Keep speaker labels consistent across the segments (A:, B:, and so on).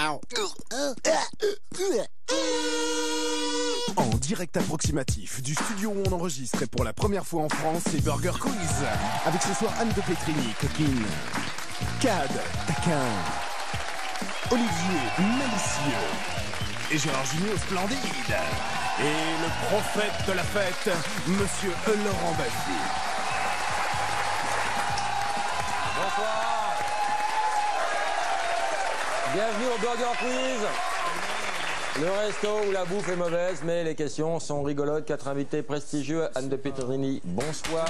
A: En direct approximatif du studio où on enregistre pour la première fois en France les Burger Quiz. Avec ce soir Anne de Pétrini, coquine. Cad, taquin. Olivier, malicieux. Et Gérard Jugnot, splendide. Et le prophète de la fête, Monsieur Laurent Baffy.
B: Bonsoir. Bienvenue au Burger Quiz. Le resto où la bouffe est mauvaise, mais les questions sont rigolotes. 4 invités prestigieux. Anne de Pétrini, bonsoir.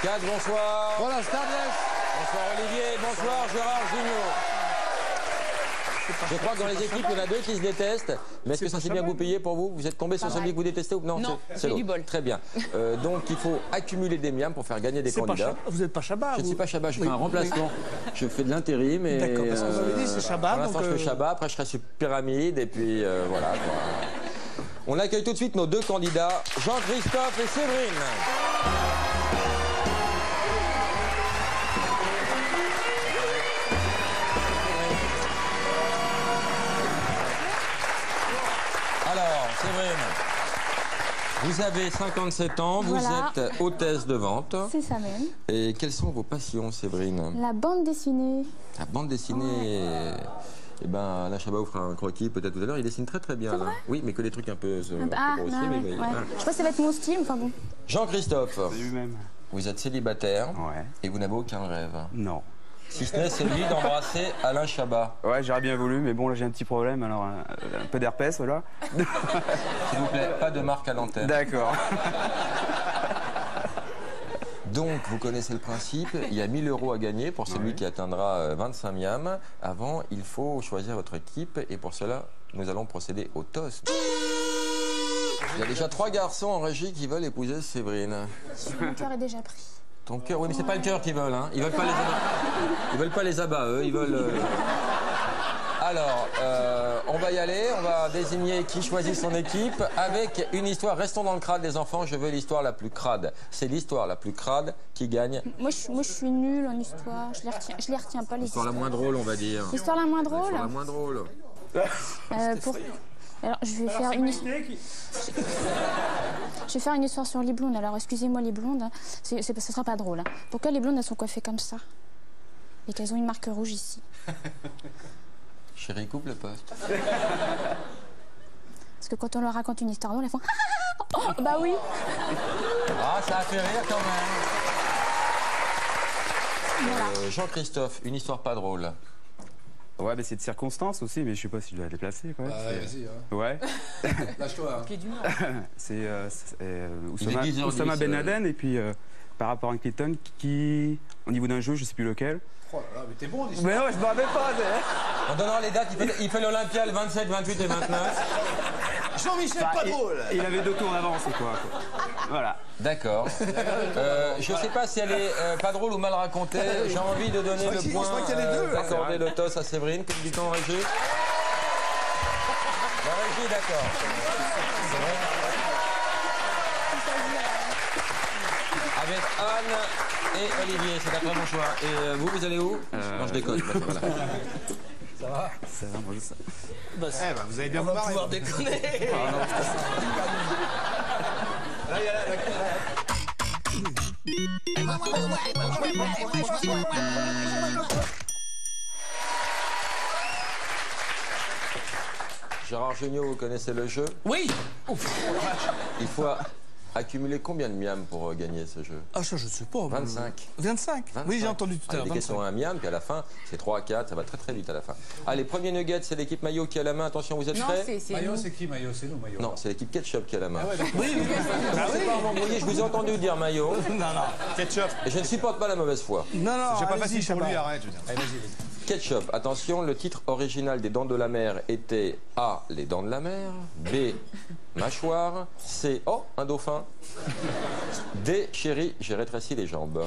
B: Cad, bonsoir.
C: Voilà, Starless.
B: Bonsoir Olivier, bonsoir Gérard Jugnot. Je crois que dans les équipes, il y en a 2 qui se détestent. Mais est-ce que ça s'est bien goupillé pour vous? Vous êtes tombé sur celui que vous détestez ou non?
D: Non, c'est du bol.
B: Très bien. Donc il faut accumuler des miams pour faire gagner des candidats.
C: Vous n'êtes pas Chabat?
B: Je ne suis pas Chabat, je fais un remplacement. Je fais de l'intérim.
C: D'accord, parce que vous avez dit c'est Chabat.
B: Pour l'instant, je fais Chabat, après je serai sur Pyramide, et puis voilà. Quoi. On accueille tout de suite nos 2 candidats, Jean-Christophe et Séverine. Alors, Séverine, vous avez 57 ans,
E: Voilà.
B: vous êtes hôtesse de vente.
E: C'est ça même.
B: Et quelles sont vos passions, Séverine?
E: La bande dessinée.
B: La bande dessinée. Eh ben, Alain Chabat vous fera un croquis peut-être tout à l'heure. Il dessine très très bien. Là. Oui, mais que des trucs un peu grossiers.
E: Non,
B: Mais,
E: ouais.
B: voilà.
E: Je sais pas si ça va être mon style, enfin bon.
B: Jean-Christophe,
F: Lui-même.
B: vous êtes célibataire
F: Ouais.
B: et vous n'avez aucun rêve.
F: Non.
B: Si ce n'est celui d'embrasser Alain Chabat.
F: Ouais, j'aurais bien voulu, mais bon, là j'ai un petit problème, alors un peu d'herpès, voilà.
B: S'il vous plaît, pas de marque à l'antenne.
F: D'accord.
B: Donc, vous connaissez le principe, il y a 1000 € à gagner pour celui qui atteindra 25 miams. Avant, il faut choisir votre équipe et pour cela, nous allons procéder au toast. Il y a déjà 3 garçons en régie qui veulent épouser Séverine.
E: Mon cœur est déjà pris.
B: Ton cœur, oui, mais c'est pas le cœur qu'ils veulent, hein. Ils veulent pas les abats. Ils veulent pas les abats, eux, ils veulent... Alors, on va y aller, on va désigner qui choisit son équipe avec une histoire. Restons dans le crade des enfants, je veux l'histoire la plus crade. C'est l'histoire la plus crade qui gagne.
E: Moi, je suis nulle en histoire. Je les retiens pas, les
B: L'histoire la moins drôle, on va dire.
E: L'histoire la moins drôle
B: L'histoire la moins drôle.
E: Alors, je vais faire une... Je vais faire une histoire sur les blondes. Alors, excusez-moi les blondes, hein. Ce sera pas drôle. Hein. Pourquoi les blondes, elles sont coiffées comme ça? Et qu'elles ont une marque rouge ici.
B: Chérie, coupe le poste.
E: Parce que quand on leur raconte une histoire drôle, elles font... Oh, bah oui.
B: Ah, ça a fait rire quand même.
E: Voilà.
B: Jean-Christophe, une histoire pas drôle.
F: Ouais, mais c'est de circonstances aussi, mais je sais pas si je dois la déplacer, quoi.
C: Vas-y, hein.
F: Ouais.
C: Lâche-toi. Hein.
D: Pied du Nord.
F: C'est
B: Il est 10 heures
F: Oussama
B: 10,
F: Ben Laden, et puis par rapport à Clinton, qui, au niveau d'un jeu, je sais plus lequel.
C: Oh là là, mais t'es bon en histoire.
F: Mais non, je me rappelle pas.
B: On donnera les dates, il fait l'Olympia le 27, 28 et 29.
C: Jean-Michel, pas drôle.
F: Il avait 2 tours d'avance, quoi. Voilà.
B: D'accord. Je sais pas si elle est pas drôle ou mal racontée. J'ai envie de donner le point, d'accorder le toss à Séverine. Que dit-on en régie? La régie, d'accord. Avec Anne et Olivier, c'est un très bon choix. Et vous allez où? Non, je déconne. Voilà.
C: Ça va?
F: Ça va, moi, ça.
C: Vous avez bien pouvoir déconner. Là, il y a la...
B: Gérard Jugnot, vous connaissez le jeu?
C: Oui.
B: Il faut accumuler combien de miams pour gagner ce jeu?
C: Ah, ça, je sais pas.
B: 25.
C: 25. Oui, j'ai entendu tout à l'heure.
B: Des questions à un miam, puis à la fin, c'est 3 à 4, ça va très très vite à la fin. Allez, premier nugget, c'est l'équipe Maillot qui a la main. Attention, vous êtes
D: Non,
B: prêts?
D: c'est
G: Maillot,
D: nous.
G: c'est qui Maillot? C'est nous, Maillot.
B: Non, c'est l'équipe Ketchup qui a la main.
C: Oui.
B: Ah oui, m'embrouiller, je vous ai entendu dire Maillot.
C: Non. Ketchup.
B: Et je ne supporte pas la mauvaise foi.
C: Non.
G: C'est pas
C: allez-y,
G: facile pour
C: Chabat.
G: lui, arrête. Je veux dire. Allez, vas-y.
B: Ketchup, attention, le titre original des Dents de la Mer était A, les Dents de la Mer, B, mâchoire, C, oh, un dauphin, D, chérie, j'ai rétréci les jambes.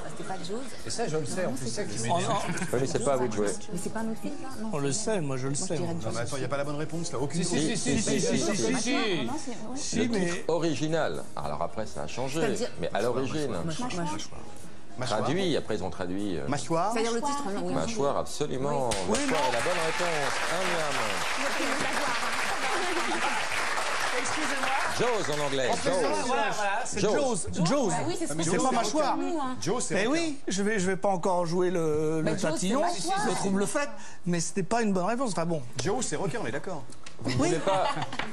D: C'était pas Jaws.
G: Et ça, je le sais, en plus, c'est ça qui
C: Oh,
G: m'énerve.
C: non.
B: Oui, mais c'est pas à vous de jouer.
D: Mais c'est pas un autre film? Non.
C: On le sait, moi je le sais.
D: dirais
G: Non, mais attends, il n'y a pas la bonne réponse, là. Aucune
B: Si,
C: Si.
B: Le
C: mais...
B: titre original. Alors après, ça a changé,
D: C'est-à-dire-
B: mais à l'origine.
D: Mâchoire.
G: Mâchoire.
B: traduit. Après, ils ont traduit.
G: Mâchoire.
D: C'est-à-dire le titre, non, oui.
B: Mâchoire, absolument.
C: Oui,
B: Mâchoire est la bonne réponse. Un miam. Jaws en anglais. Jaws.
C: Voilà, c'est
B: Jaws.
C: Jaws.
D: Ah oui, c'est ce
C: Mais
D: qu'on
C: c'est
D: dit,
C: pas
D: c'est
C: mâchoire.
D: nous, hein.
G: Joe, c'est
C: Eh
G: requin.
C: oui, je vais pas encore jouer le
D: Jaws,
C: tatillon,
D: c'est mâchoire.
C: le trouble fait, mais c'était pas une bonne réponse. Enfin bon.
G: Joe, c'est requin, on est d'accord.
B: Vous voulez pas...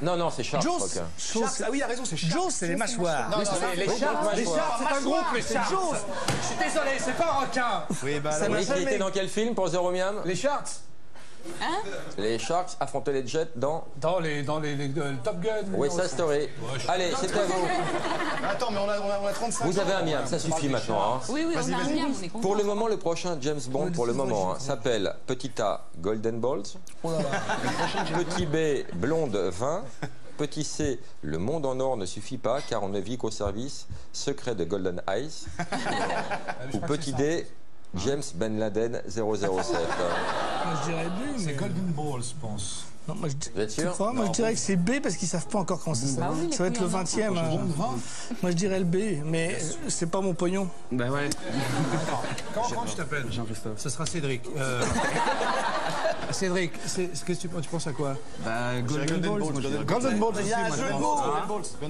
B: Non, non, c'est Shark.
C: Jaws,
B: requin.
G: Sharks, ah oui, il a raison, c'est Sharks.
C: Jaws, c'est les mâchoires.
G: Non, non,
H: Les
B: Donc,
H: Sharks,
B: mâchoire.
H: c'est un groupe, les Sharks.
C: Jaws.
H: Je suis désolé, c'est pas un requin.
G: Oui, bah,
C: Ça
G: alors,
B: Oui, qui était dans quel film pour Zéro Miam?
H: Les Sharks.
B: Les Sharks affrontaient les Jets dans
H: Dans les Top Gun.
B: West Side Story. Allez, c'est à vous.
G: Attends, mais on a 35.
B: Vous avez un miam, ça suffit maintenant. hein.
D: Oui, oui, on a un
G: vas-y.
D: lien, on est content.
B: Pour le moment, le prochain James Bond, pour le moment, s'appelle Petit A, Golden Balls. Petit B, Blonde 20. Petit C, Le monde en or ne suffit pas car on ne vit qu'au service secret de Golden Eyes. Ou petit D, James Ben Laden 007.
C: Moi, je dirais B, mais...
H: C'est Golden Balls, je pense.
C: Non, moi,
B: Vous êtes sûr?
C: tu crois Moi, je dirais que c'est B parce qu'ils savent pas encore comment ça s'appelle.
D: Bah oui, les
C: Ça va être le
D: couilles en or.
C: 20e. Moi, je dirais le B, mais c'est pas mon pognon.
F: Bah ouais.
H: Comment tu t'appelles?
F: Jean-Christophe.
H: Ce sera Cédric. Cédric, qu'est-ce que tu penses à quoi?
F: Bah Golden Balls. moi, je dirais.
H: Golden Balls aussi,
C: Il y a un
H: moi,
C: jeu
H: je
C: de
H: pense.
C: mots.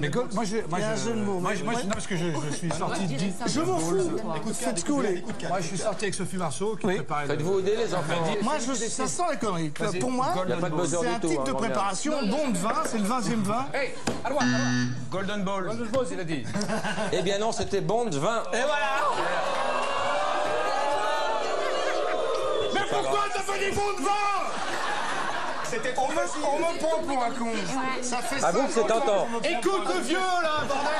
H: Mais moi,
C: Il y a un jeu de mots.
H: Moi, non, parce que je suis sorti de...
C: Je m'en fous. Faites couler.
H: Moi, je suis sorti avec Sophie Marceau qui
C: Oui.
H: préparait...
B: Faites-vous aider, les enfants?
C: Moi, ça sent la connerie. Pour moi,
B: Il n'y a pas de buzzer
C: c'est
B: du
C: un
B: tout.
C: type
B: hein,
C: de
B: grand-mère.
C: préparation. Bon de vin, c'est le 20e vin.
H: Hey, à droite, Golden Balls. Golden Balls, il a dit.
B: Eh bien non, c'était Bond 20.
C: Et voilà.
H: Mais pourquoi t'as pas dit bon de vin?
G: C'était
C: On me prend pour un con. Ça fait
B: Avoue que c'est tentant.
H: Écoute le vieux, là, bordel.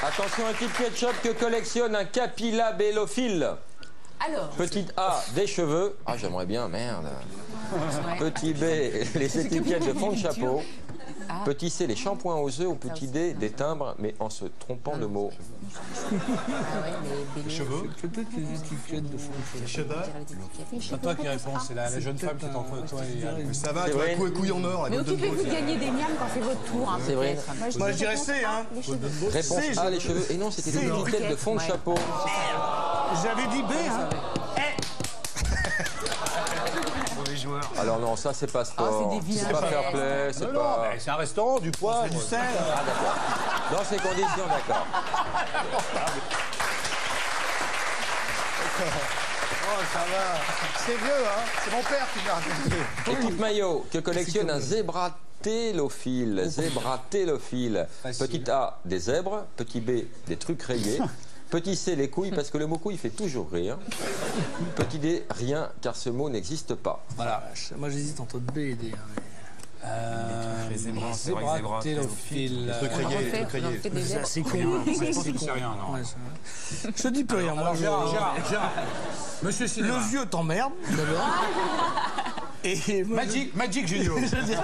B: Attention, un type ketchup que collectionne un capillabellophile.
D: Alors,
B: Petit A, des cheveux. Ah, j'aimerais bien, merde. Petit B, les étiquettes de fond de chapeau. Petit C, les shampoings aux œufs. Ou petit D, des timbres, mais en se trompant de mots.
G: les cheveux.
C: Peut-être les étiquettes de fond.
G: Les cheveux.
H: C'est toi qui réponds, c'est la jeune femme qui est entre toi et Anne.
G: Mais ça va,
B: C'est
G: tu
B: vrai.
G: vas couilles en or, la
D: mais
G: Golden
D: occupez-vous de
G: Balls.
D: gagner des miams quand c'est votre tour, hein,
B: C'est vrai.
D: peut-être.
C: Moi, je dirais C, hein.
E: Les cheveux.
B: Réponse
C: C,
B: A, les cheveux. Et non, c'était des étiquettes de fond de
D: Ouais.
B: chapeau.
C: J'avais dit B, hein.
B: Alors non, ça, c'est pas sport.
D: c'est des vilains
B: C'est pas fair
D: gestes.
B: play, c'est
H: Non,
B: pas...
H: mais c'est un restaurant, du poivre.
C: Du sel.
B: Ah, d'accord. Dans ces conditions, d'accord.
G: Oh, ça va. C'est vieux, hein. C'est mon père qui l'a raconté.
B: Équipe maillot que collectionne un zébratelophile. Zébratelophile. Petit A, des zèbres. Petit B, des trucs rayés. Petit C, les couilles, parce que le mot couille fait toujours rire. Petit D, rien, car ce mot n'existe pas.
C: Voilà. Moi, j'hésite entre B et D.
F: Les zébras, c'est vrai que zébras.
H: Zébratélophile.
G: Truc
D: On
G: rayé,
D: refait,
G: truc rayé.
D: on fait des zèbres.
C: C'est con.
H: C'est rien, non.
C: Ouais, c'est vrai. Je te dis plus rien. Moi,
H: Alors,
C: je-
H: Gérard. Monsieur
C: Le
H: Cinéma.
C: vieux t'emmerde, d'abord. Et moi,
H: Magic Junior.
C: je veux dire,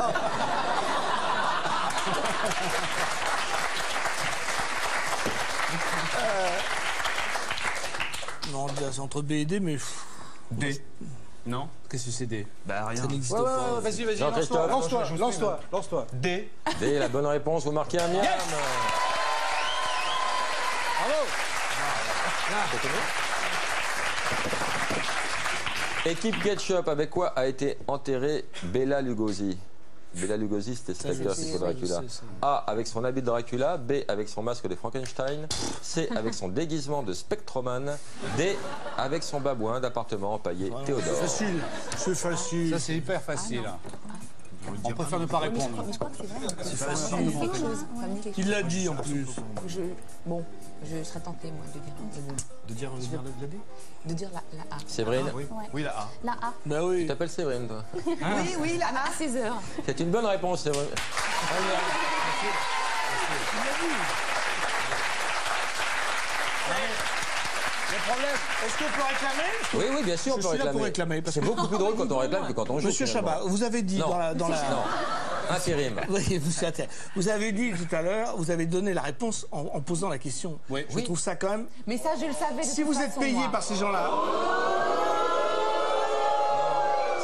C: non, c'est entre B et D, mais pff,
F: D. Non.
H: Qu'est-ce que c'est D?
F: Bah rien.
C: ça n'existe pas.
H: Vas-y,
B: Jean-Christophe.
H: lance-toi.
B: D, la bonne réponse, vous marquez un miam. Équipe ketchup, avec quoi a été enterré Bela Lugosi? Bela Lugosi, c'était cet acteur qui joue Dracula. A, avec son habit de Dracula. B, avec son masque de Frankenstein. C, avec son déguisement de Spectroman. D, avec son babouin d'appartement empaillé Théodore.
C: Facile, c'est facile.
H: Ça, c'est hyper facile. On préfère ne pas répondre.
D: Mais je crois que c'est vrai.
C: C'est
D: Ça me
C: facile.
D: dit quelque chose. Ça me dit quelque
C: Il
D: chose.
C: l'a dit en plus.
D: Bon, je serais tentée, moi,
C: De dire
D: de dire la A.
B: Séverine,
G: Oui, la A.
E: La A.
C: Bah oui.
B: tu t'appelles Séverine, toi?
D: Oui, oui, la A. À 16h.
B: C'est une bonne réponse, Séverine.
C: Le problème, est-ce qu'on peut réclamer?
B: Oui, oui, bien sûr, on
C: Je
B: peut
C: suis là
B: réclamer.
C: pour réclamer, parce
B: C'est
C: que-
B: beaucoup plus drôle quand on réclame que quand on joue.
C: Monsieur
B: finalement.
C: Chabat, vous avez dit
B: Non.
C: dans la...
B: Non, intérim.
C: Oui, vous avez dit tout à l'heure, vous avez donné la réponse en posant la question.
H: Oui.
C: Je trouve ça quand même...
D: Mais ça, je le savais. de
C: Si
D: toute
C: vous êtes
D: façon,
C: payé
D: moi.
C: par ces gens-là,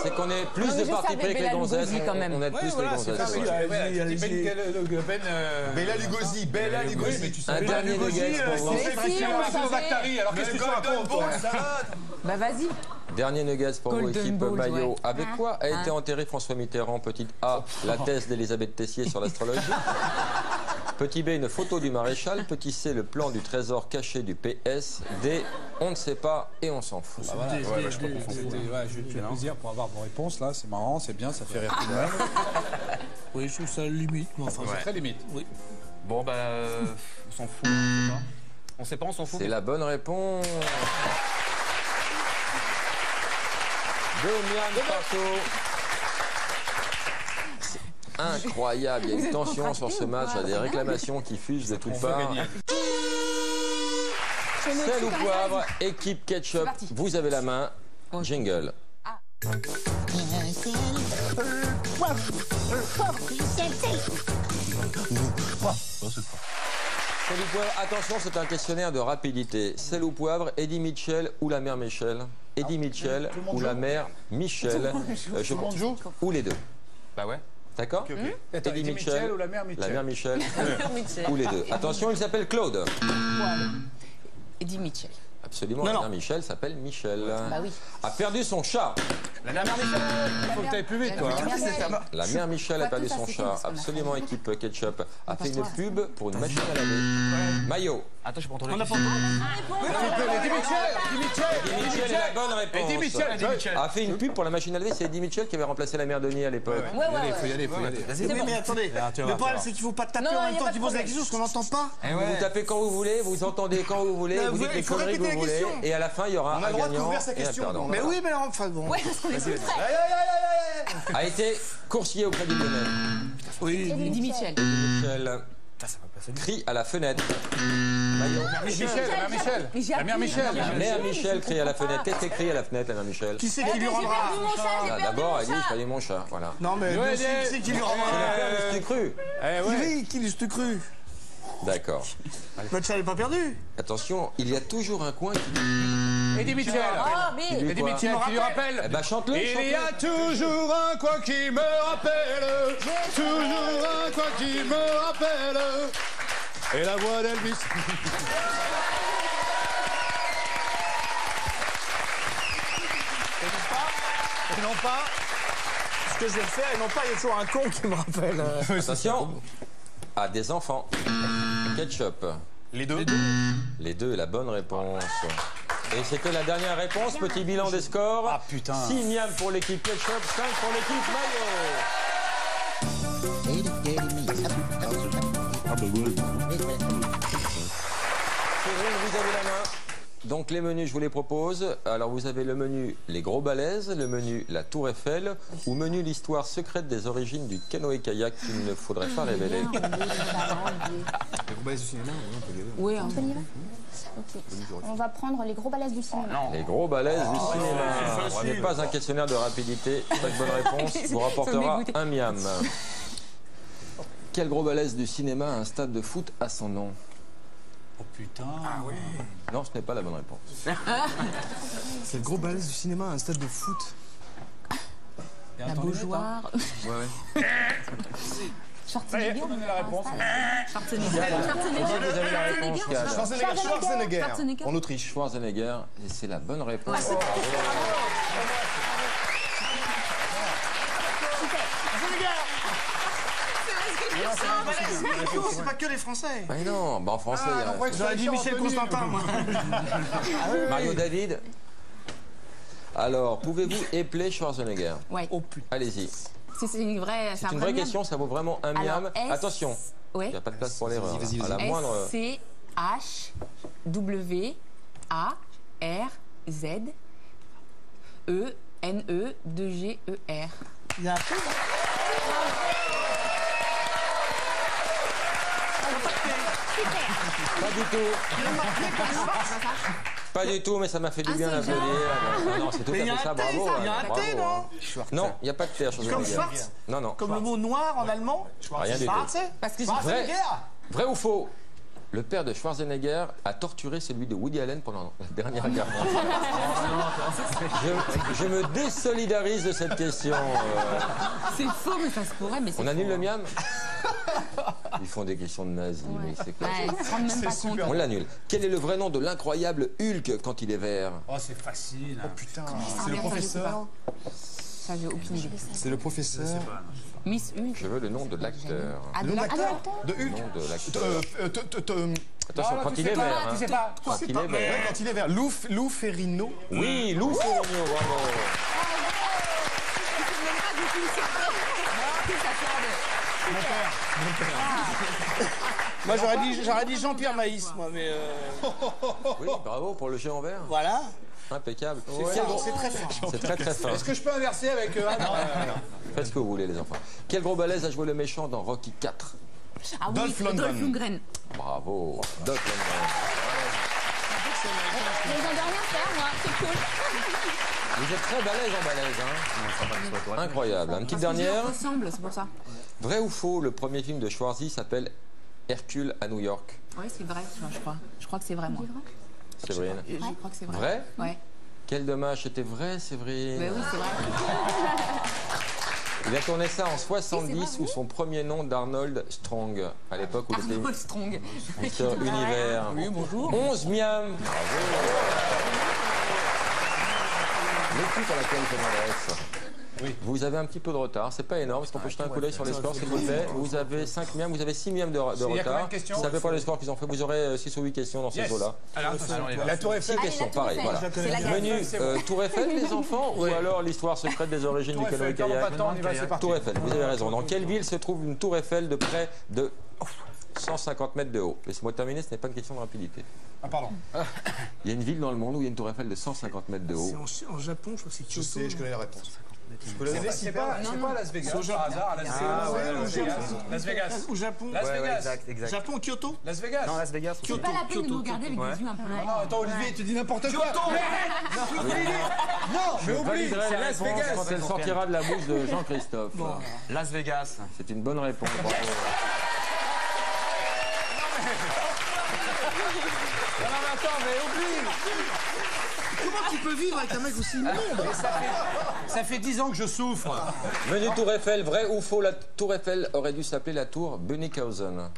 B: c'est qu'on est plus de
D: je
B: parti
D: savais
B: pris que les
D: Bella
B: gonzesses.
D: Lugosi, quand même.
B: On aide plus les gonzesses.
C: facile.
B: ouais.
G: Bella Lugosi, Bella Lugosi.
H: mais tu
B: Un
H: sais.
B: dernier nuggets pour vous.
D: Mais si, on savait.
H: Bactari, alors qu'est-ce que tu racontes, toi?
D: Bah vas-y.
B: Dernier nuggets pour vous,
D: Golden
B: équipe
D: Balls,
B: maillot.
D: ouais.
B: Avec quoi a été enterré François Mitterrand? Petite A, la thèse d'Elisabeth Tessier sur l'astrologie. Petit B, une photo du maréchal. Petit C, le plan du trésor caché du PS. D, on ne sait pas et on s'en fout.
H: Bah voilà, je crois qu'on s'en fout. Je fais plaisir pour avoir vos réponses là, c'est marrant, c'est bien, ça fait rire tout le monde.
C: Oui, je trouve ça limite. Mais enfin,
H: C'est très limite.
C: oui.
F: Bon, bah, on s'en fout, on sait pas, on s'en fout.
B: C'est la bonne réponse. De Miam partout. Incroyable, il y a une tension sur ce match, il y a des réclamations qui fusent de toutes parts. Sel ou poivre, équipe ketchup,
D: parti.
B: vous avez la main. Jingle. Sel ou poivre, attention, c'est un questionnaire de rapidité. Sel ou poivre, Eddie Mitchell ou la mère Michel? Eddie Mitchell ou la mère Michel? Je pense. Ou les deux.
F: Bah ouais.
B: D'accord?
H: Attends,
B: Eddie
H: Eddie
B: Mitchell,
H: Mitchell ou la mère Mitchell?
B: La mère Michel ou les deux. Attention, il s'appelle Claude.
D: Eddie Mitchell.
B: Absolument,
C: Non,
B: la
C: non.
B: mère Michel s'appelle Michel.
D: Bah oui.
B: A perdu son chat.
H: La mère Michel, il faut que tu ailles plus vite, toi. hein.
B: La mère Michel a perdu
D: tout ça,
B: son
D: c'est
B: chat.
D: cool, ça, on a
B: Absolument,
D: fait.
B: équipe ketchup. A fait une
D: passe-toi.
B: pub pour une machine à laver. Maillot.
F: Attends, je peux entendre
C: On
F: les
C: n'a pas
F: questions.
H: Eddie Mitchell,
B: Eddie Mitchell est la bonne réponse.
H: Eddie Mitchell.
B: A fait une pub pour la machine à laver. C'est Eddie Mitchell qui avait remplacé la mère Denis à l'époque.
D: Ouais, ouais,
H: Faut y aller, faut y aller.
C: Oui, mais attendez.
H: tu vas
C: Le problème,
H: voir.
C: c'est qu'il ne faut pas taper
D: Non,
C: en
D: y
C: même
D: a
C: temps
D: pas
C: qu'il
D: de
C: pose la
D: problème.
C: question, parce qu'on n'entend pas.
B: Vous tapez quand vous voulez, vous entendez quand vous voulez, vous dites
C: il
B: les
C: faut
B: conneries que
C: répéter
B: vous
C: la
B: voulez,
C: question.
B: et à la fin, il y aura
G: On a
B: un
G: le droit de
B: gagnant
G: couvrir sa
B: et un
G: question,
B: perdant.
C: Mais oui, mais enfin bon.
D: Ouais, parce qu'on est tous prêts.
B: A été coursier auprès du domaine.
C: Oui.
D: Eddie Mitchell.
B: Michel crie à la fenêtre. Maillot.
H: Michel, la mère Michel. La mère Michel.
B: La mère Michel crie à la fenêtre. Qu'est-ce qu'elle crie à la fenêtre, la mère Michel?
C: Qui c'est qui lui rendra?
B: Ah, d'abord, elle dit j'ai perdu mon chat. Voilà.
C: Non, mais
H: Ouais,
C: qui c'est qui lui
B: C'est
C: rendra?
B: la peur de ce que tu cru.
H: Eh ouais.
C: Oui, qui l'ai cru?
B: D'accord.
C: Votre chat n'est pas perdu.
B: Attention, il y a toujours un coin qui.
H: Eddie Mitchell.
D: Ah, mais.
H: Eddie Mitchell, tu lui rappelles?
B: Eh ben, chante-le.
H: Il y
B: chante-le.
H: a toujours un coin qui me rappelle, toujours un coin qui me rappelle, et la voix d'Elvis.
C: Et non pas. Ce que je vais faire, et non pas, il y a toujours un con qui me rappelle.
B: Attention à des enfants. Ketchup.
G: Les deux.
B: Les deux, la bonne réponse. Et c'était la dernière réponse. Petit bilan des scores.
H: Ah, putain.
B: 6 miam pour l'équipe Ketchup, 5 pour l'équipe Maillot. Cédric, vous avez la main. Donc les menus, je vous les propose. Alors vous avez le menu Les Gros Balaises, le menu La Tour Eiffel, ou menu L'Histoire secrète des origines du canoë-kayak qu'il ne faudrait pas révéler.
D: Oui,
E: On peut y aller Ok. On va prendre les gros balaises du cinéma.
B: Les Gros Balaises du cinéma.
C: c'est
B: Ce
C: facile.
B: n'est pas un questionnaire de rapidité. Chaque bonne réponse vous rapportera un miam. Quel gros balèze du cinéma a un stade de foot à son nom?
H: Oh putain.
B: Non, ce n'est pas la bonne réponse.
G: C'est le gros balèze du cinéma, un stade de foot.
D: la Beaujoire.
H: Ça y est, faut donner la réponse.
B: Vous avez la réponse, Gad.
G: Schwarzenegger. En Autriche.
B: Schwarzenegger, et c'est la bonne réponse.
C: C'est pas que les Français.
B: Ah non, bah en français, il y a...
C: J'aurais dit Michel Constantin, moi.
B: Mario David. Alors, pouvez-vous épeler Schwarzenegger?
D: Ouais.
C: Oh putain.
B: Allez-y.
D: C'est vrai,
B: C'est une vraie question, ça vaut vraiment un miam.
D: Alors,
B: Attention, il
D: Ouais.
B: n'y a pas de place pour l'erreur.
G: Vas-y,
B: là. À la moindre...
D: S-C-H-W-A-R-Z-E-N-E-2-G-E-R.
C: Il y a un peu.
B: Pas du tout. Pas du tout, mais ça m'a fait du bien d'applaudir. Ah non, c'est tout à
C: Mais il y a
B: fait ça,
C: un T,
B: bravo.
C: il y a un
B: bravo,
C: T,
B: hein.
C: non?
B: Non, il n'y a pas de T à
C: Comme
B: Schwarzenegger.
C: Schwarz.
B: Non, non.
C: Comme le mot noir en allemand.
B: Rien du tout.
D: Parce que
B: Vrai ou faux? Le père de Schwarzenegger a torturé celui de Woody Allen pendant la dernière guerre mondiale. Je me désolidarise de cette question.
D: C'est faux, mais ça se pourrait. Mais
B: On annule le miam? Ils font des questions de nazis, mais c'est quoi?
D: Ouais, ils se rendent même pas compte.
B: On l'annule. Quel est le vrai nom de l'incroyable Hulk quand il est vert?
H: Oh, c'est facile. Oh putain,
G: C'est le professeur.
D: Ça, j'ai aucune idée.
G: C'est le professeur.
D: Miss Hulk.
B: Je veux le nom de l'acteur.
D: Ah, de
G: Le nom
D: la-
G: d'acteur de
B: Le
G: Hulk.
B: nom de l'acteur.
H: Ah,
B: Attention,
H: là,
B: quand
H: tu
B: il
H: sais
B: est
H: pas,
B: vert.
H: tu
B: hein.
H: sais pas.
B: Quand il est
G: Ouais,
B: vert.
G: quand il est vert. Lou Ferrigno.
B: Oui, Lou Ferrigno, bravo.
C: Moi, j'aurais dit Jean-Pierre Maïs, moi, mais.
B: Oui, bravo pour le jeu en vert.
C: Voilà.
B: Impeccable.
G: C'est très fort.
B: C'est très très fin.
H: Est-ce que je peux inverser avec Anne?
B: Faites ce que vous voulez, les enfants. Quel gros balèze a joué le méchant dans Rocky 4?
D: Ah oui,
G: Dolph Lundgren.
D: Dolph Lundgren.
B: Bravo. Dolph Lundgren.
E: Les gens de rien faire, moi, c'est cool.
B: Vous êtes très balèze en balèze, hein. Incroyable. Une petite dernière.
D: Ils ressemblent, c'est pour ça.
B: Vrai ou faux, le premier film de Schwarzy s'appelle Hercule à New York.
D: Oui, c'est vrai, je crois. Je crois que c'est vrai, moi.
B: Séverine.
D: Je crois que c'est vrai.
B: Vrai?
D: Ouais.
B: Quel dommage, c'était vrai, Séverine.
D: Mais oui, c'est vrai.
B: Il a tourné ça en 70 sous son premier nom d'Arnold Strong, à l'époque où il était
D: Arnold Strong.
B: Mister Univers.
C: Oui, bonjour.
B: 11 miam. Bravo. L'équipe à laquelle je m'adresse. Oui. Vous avez un petit peu de retard, c'est pas énorme, est-ce qu'on peut jeter un coup d'œil sur les scores s'il vous plaît? Vous avez 5 miams, vous avez 6 miams de
H: Il y a combien de
B: retard.
H: questions?
B: Si ça fait pas les scores qu'ils ont fait, vous aurez 6 ou 8 questions dans ces
H: Yes.
B: eaux-là.
H: Alors, la Tour Eiffel.
B: 6 questions, pareil, voilà. Menu Tour Eiffel, les enfants, ou alors l'histoire secrète des origines
H: Tour
B: du
H: Eiffel,
B: canoë-kayak?
H: on y va, c'est parti.
B: Tour Eiffel, vous avez raison. Dans quelle ville se trouve une tour Eiffel de près de 150 mètres de haut? Laissez-moi terminer, ce n'est pas une question de rapidité.
H: Ah, pardon.
B: Il y a une ville dans le monde où il y a une tour Eiffel de 150 mètres de haut.
C: C'est en Japon, je crois que c'est
G: Je
C: Kyoto.
G: sais, je connais la réponse.
H: C'est pas Las Vegas, par hasard. Las Vegas. Las Vegas.
C: Au Japon.
H: Las Vegas.
F: exact.
C: Japon, Kyoto.
H: Las Vegas.
F: Non, Las Vegas.
D: C'est pas la peine de nous regarder avec des yeux un peu.
H: Non, attends, Olivier, tu dis n'importe quoi. Non, mais oublie,
B: Validerai
H: c'est
B: la
H: Las
B: réponse
H: Vegas.
B: quand elle sortira de la bouche de Jean-Christophe.
F: Las Vegas.
B: C'est une bonne réponse. Bravo.
H: Non, mais attends, mais oublie.
C: Comment tu peux vivre avec un mec aussi immonde?
H: Ça fait 10 ans que je souffre.
B: Menu Tour Eiffel, vrai ou faux, la Tour Eiffel aurait dû s'appeler la Tour Bönnighausen.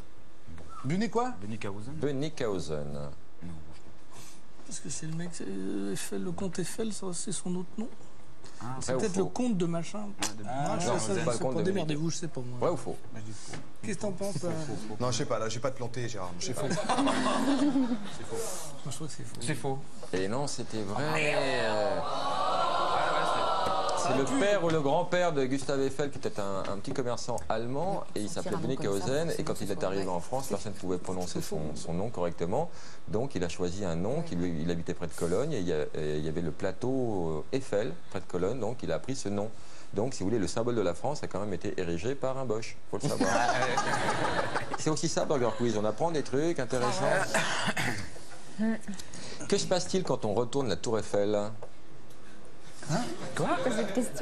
H: Buné quoi?
B: Bönnighausen.
C: Parce que c'est le mec, Eiffel, le comte Eiffel, ça, c'est son autre nom. C'est
B: Vrai ou
C: peut-être le
B: faux?
C: comte de machin.
B: non, c'est pas le comte de
C: Démerdez-vous, je sais pas moi.
B: Vrai ou faux?
C: Qu'est-ce que t'en penses?
G: Non, je sais pas, là, j'ai pas de planté, Gérard. C'est faux.
C: Moi, je trouve que c'est faux.
F: C'est faux.
B: Et non, c'était vrai. C'est le père ou le grand-père de Gustave Eiffel qui était un petit commerçant allemand et il s'appelait Bönnighausen et quand il est arrivé en France, personne ne pouvait prononcer son nom correctement. Donc il a choisi un nom, il habitait près de Cologne et il y avait le plateau Eiffel près de Cologne, donc il a pris ce nom. Donc, si vous voulez, le symbole de la France a quand même été érigé par un Bosch, faut le savoir. C'est aussi ça, Burger Quiz, on apprend des trucs intéressants. Que se passe-t-il quand on retourne la Tour Eiffel? Quoi?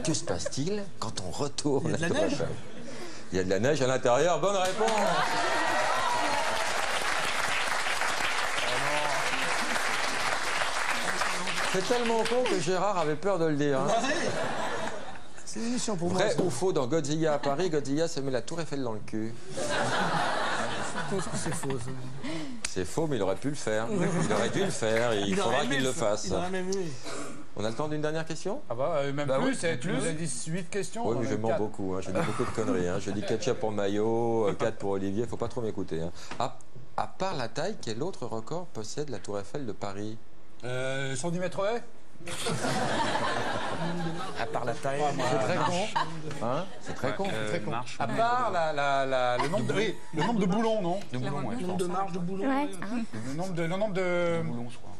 B: Que se passe-t-il quand on retourne la Tour Eiffel? Il y a de la neige à l'intérieur, bonne réponse. C'est tellement con que Gérard avait peur de le dire. Hein.
C: C'est une émission pour moi.
B: Vrai ou faux, dans Godzilla à Paris, Godzilla se met la Tour Eiffel dans le cul.
C: C'est faux. Ça.
B: C'est faux, mais il aurait pu le faire. Il aurait dû le faire et il faudra qu'il le fasse.
C: Il aurait même aimé.
B: On a le temps d'une dernière question?
H: Ah bah, même
F: Bah
H: plus,
F: oui,
H: tu nous as dit 8 questions.
B: Oui, mais je mens
H: 4.
B: beaucoup. Hein. Je dis beaucoup de conneries. Hein. Je dis ketchup pour Maillot, 4 pour Olivier. Il faut pas trop m'écouter. Hein. À part la taille, quel autre record possède la Tour Eiffel de Paris?
H: 110 mètres haies.
F: À part la taille.
B: C'est très con. Hein? C'est très con.
G: Très con.
F: Marche.
H: À part le nombre de, oui, le nombre de boulons, non?
F: De boulons, ouais.
C: Nombre de marches de boulons.
E: Ouais.
H: Le nombre de
F: Boulons, je crois.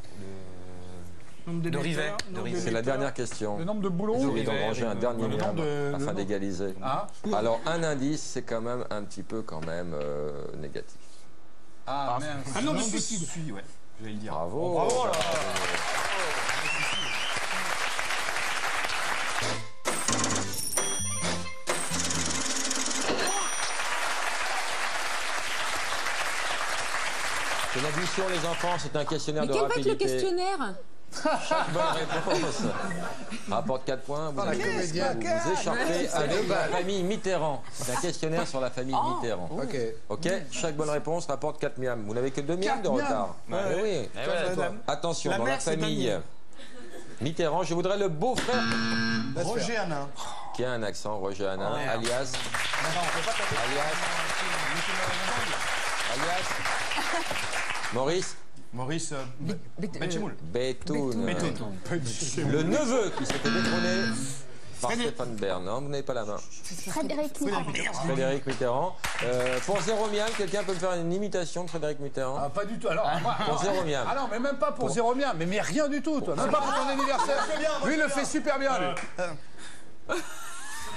C: Nombre
F: De rivets.
C: d'émetteurs,
F: De
B: C'est la dernière question.
H: le nombre de boulons.
B: J'ai envie d'engranger un dernier
H: le nom
B: miam
H: de-
B: afin
H: le nom-
B: d'égaliser.
H: Ah,
B: Alors, un indice, c'est quand même un petit peu négatif.
H: ah, merde.
C: Un nom de
F: Nombre de
C: suicide.
F: suies, ouais. J'allais le dire.
B: Bravo.
H: Bravo, là.
B: C'est l'addition, les enfants, c'est un questionnaire
D: Mais
B: de
D: quel va être
B: rapidité.
D: le questionnaire?
B: Chaque bonne réponse rapporte 4 points. Vous allez vous écharper avec la famille Mitterrand. C'est un questionnaire sur la famille Mitterrand. Ok. Chaque bonne réponse rapporte 4 miams. Vous n'avez que 2 miams de retard. Oui. Attention, dans la famille Mitterrand, je voudrais le beau-frère
G: Roger Hanin.
B: qui a un accent, Roger Hanin, alias Maurice
G: Benchemoul.
B: Betoun. Le neveu qui s'était détrôné par Stéphane Bern. Non, vous n'avez pas la main.
E: Frédéric Mitterrand.
B: Frédéric Mitterrand. Pour 0 miam, quelqu'un peut me faire une imitation de Frédéric Mitterrand?
H: Ah, pas du tout. Alors, moi,
B: Pour 0 miam.
H: Ah non, mais même pas pour 0 miam. Mais rien du tout, toi. Même pas pour ton anniversaire. Lui, il le fait super bien, lui.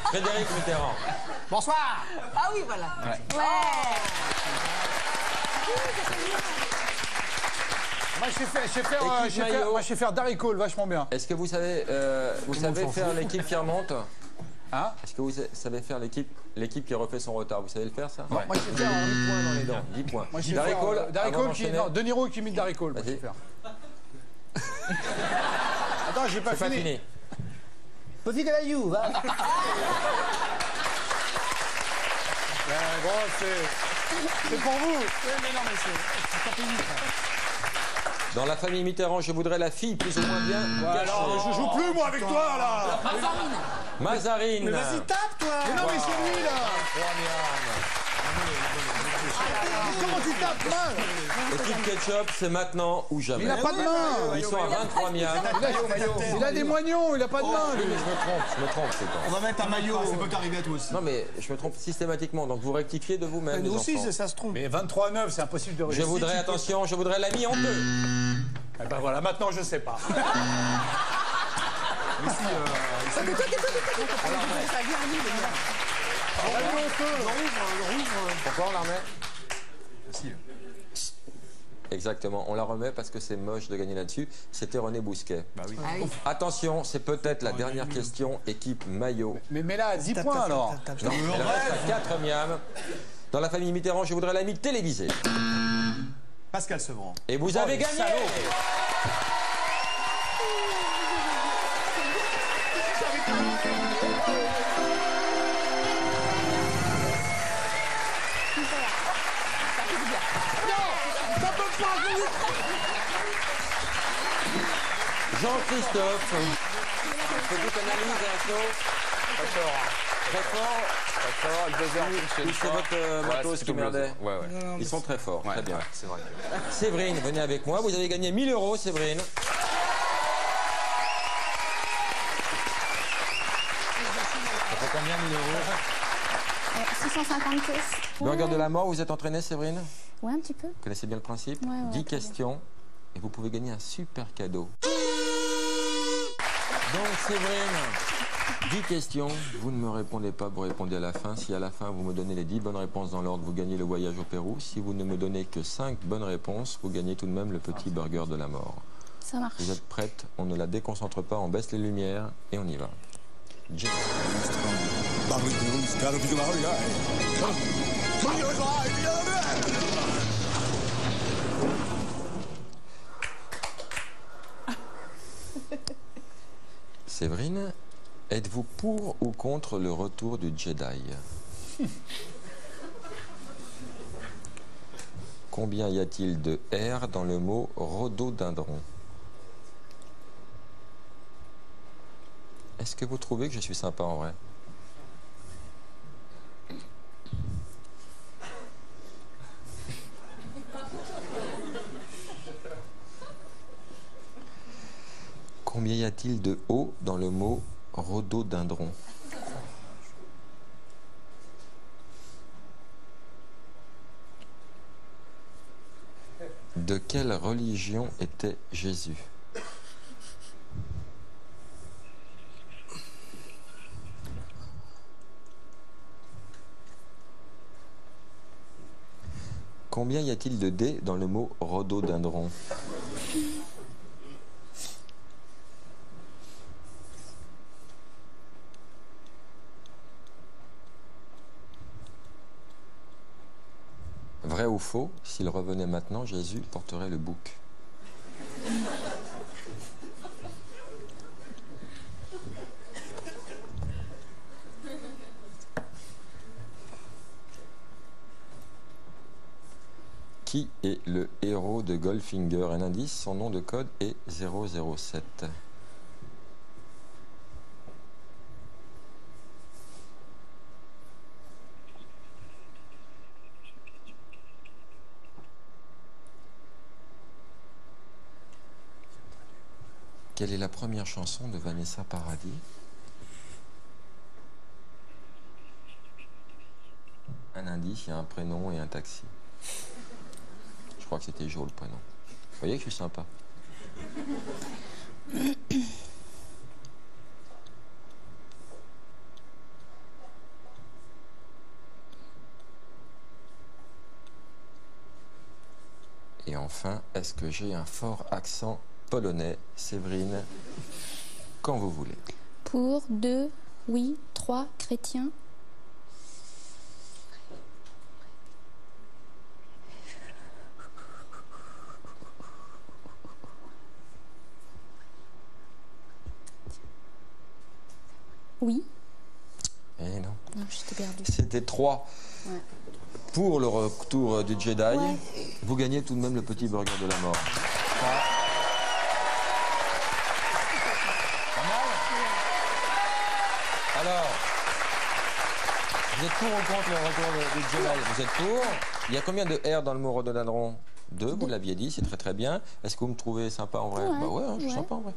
B: Frédéric Mitterrand.
H: Bonsoir.
D: Ah oui, voilà.
H: Moi, je sais faire Darry Cole, vachement bien.
B: Est-ce que vous savez, faire l'équipe qui remonte?
H: Hein?
B: Est-ce que vous savez faire l'équipe qui refait son retard? Vous savez le faire, ça?
H: Moi, je sais faire
B: 10 points dans les dents. 10 points.
H: Moi, je sais
B: Darry
H: faire,
B: Cole,
H: Darry
B: avant
H: Cole qui...
B: d'enchaîner.
H: Non, De Niro qui imite Darry Cole, moi, je sais faire. Attends, j'ai pas
B: C'est pas
H: fini.
B: fini.
G: Petit de la Juve.
H: Bon, c'est pour vous.
G: Mais non, mais c'est pas fini, ça.
B: Dans la famille Mitterrand, je voudrais la fille plus ou moins bien cachée.
H: Alors, je joue plus, moi, avec toi, là.
B: Mazarine.
G: Mais vas-y, tape, toi.
H: Mais non, mais c'est lui, là. Comment tu tapes mal?
B: Équipe Ketchup, c'est maintenant ou jamais.
H: Il a pas de main.
B: Ils sont à 23 miams.
H: Il a des moignons, il a pas de main, lui.
B: Mais je me trompe, c'est quand.
G: On va mettre un maillot. Ça peut t'arriver à toi aussi.
B: Non, mais je me trompe systématiquement, donc vous rectifiez de vous-même, les
G: Nous aussi,
B: enfants.
G: ça se trompe.
H: Mais 23-9, c'est impossible de réussir.
B: Je voudrais l'ami en deux.
H: Eh ben voilà, maintenant, je sais pas.
B: Pourquoi on la remet? Exactement, on la remet parce que c'est moche de gagner là-dessus. C'était René Bousquet.
G: Bah oui.
B: Attention, c'est peut-être la dernière question, équipe maillot.
H: Mais là, 10 points, alors.
B: Non, elle reste à 4 miams. Dans la famille Mitterrand, je voudrais l'ami télévisé.
G: Pascal Sevran.
B: Et vous avez gagné. Jean-Christophe, petite analyse à chaud. Très fort.
I: Le buzzer
B: C'est votre matos qui merdait.
I: Ouais.
B: Ils sont très forts, très bien.
I: C'est vrai.
B: Séverine, venez avec moi. Vous avez gagné 1000 €, Séverine. Ça fait combien, 1000 €?
E: 650 pièces.
B: Burger de la mort, vous êtes entraînée, Séverine?
E: Ouais, un petit peu.
B: Vous connaissez bien le principe?
E: Ouais,
B: 10
E: très
B: questions et vous pouvez gagner un super cadeau. Donc, Séverine, 10 questions. Vous ne me répondez pas, vous répondez à la fin. Si à la fin, vous me donnez les 10 bonnes réponses dans l'ordre, vous gagnez le voyage au Pérou. Si vous ne me donnez que 5 bonnes réponses, vous gagnez tout de même le petit burger de la mort.
E: Ça marche.
B: Vous êtes prête? On ne la déconcentre pas, on baisse les lumières et on y va. Jim. Séverine, êtes-vous pour ou contre le retour du Jedi? Combien y a-t-il de R dans le mot rhododendron? Est-ce que vous trouvez que je suis sympa en vrai? Combien y a-t-il de O dans le mot rhododendron? De quelle religion était Jésus? Combien y a-t-il de D dans le mot rhododendron? Vrai Vrai ou faux, s'il revenait maintenant, Jésus porterait le bouc. Qui est le héros de Goldfinger? Un indice, son nom de code est 007. Quelle est la première chanson de Vanessa Paradis? Un indice, il y a un prénom et un taxi. Je crois que c'était Jo le prénom. Vous voyez que je suis sympa. Et enfin, est-ce que j'ai un fort accent polonais? Séverine, quand vous voulez.
E: Pour 2, oui, 3, chrétien. Oui.
B: Eh non.
E: Non, j'étais perdue.
B: C'était 3.
E: Ouais.
B: Pour le retour du Jedi,
E: Ouais.
B: vous gagnez tout de même le petit burger de la mort. Ça, pas mal. Alors, vous êtes pour ou contre le retour du Jedi? Vous êtes pour. Il y a combien de R dans le mot rhododendron? 2, vous l'aviez dit, c'est très très bien. Est-ce que vous me trouvez sympa en vrai?
E: Ouais,
B: Bah ouais, hein, je suis sympa en vrai.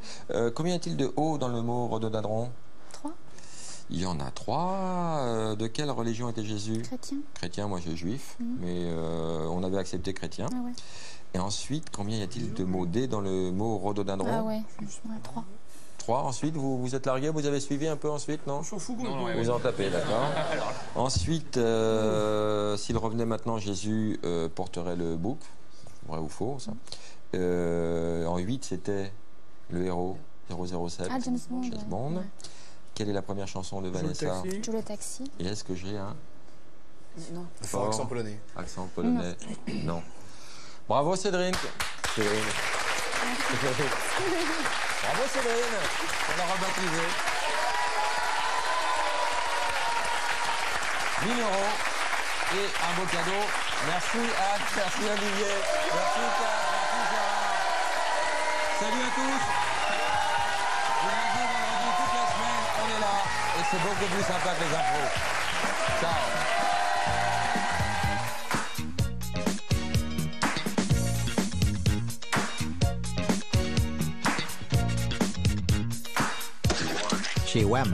B: Combien y a-t-il de O dans le mot rhododendron?
E: 3.
B: Il y en a 3. De quelle religion était Jésus?
E: Chrétien.
B: Chrétien, moi j'ai juif, mais on avait accepté chrétien.
E: Ah ouais.
B: Et ensuite, combien y a-t-il de mots D dans le mot rhododendron?
E: Ah ouais, 3.
B: 3. Ensuite, vous êtes largué, vous avez suivi un peu ensuite, non?
C: On s'en fout
B: Vous en tapez, d'accord. Ensuite, s'il revenait maintenant, Jésus porterait le bouc. Vrai ou faux, ça? En 8, c'était le héros 007.
E: Ah, James Bond.
B: James Bond.
E: Ouais.
B: Quelle est la première chanson de Vanessa?
E: Joe le taxi.
B: Et est-ce que j'ai un
D: Non.
H: Fort accent polonais.
B: accent polonais? Non. Bravo Cédrine. Cédrine. Bravo Cédrine. On l'a rebaptisé. 1 000 € et un beau cadeau. Merci Anne, merci Olivier, merci Kat, merci Sarah. Salut à tous. Du lundi au vendredi, toute la semaine, on est là. Et c'est beaucoup plus sympa que les infos. Ciao.
I: Chez WAM,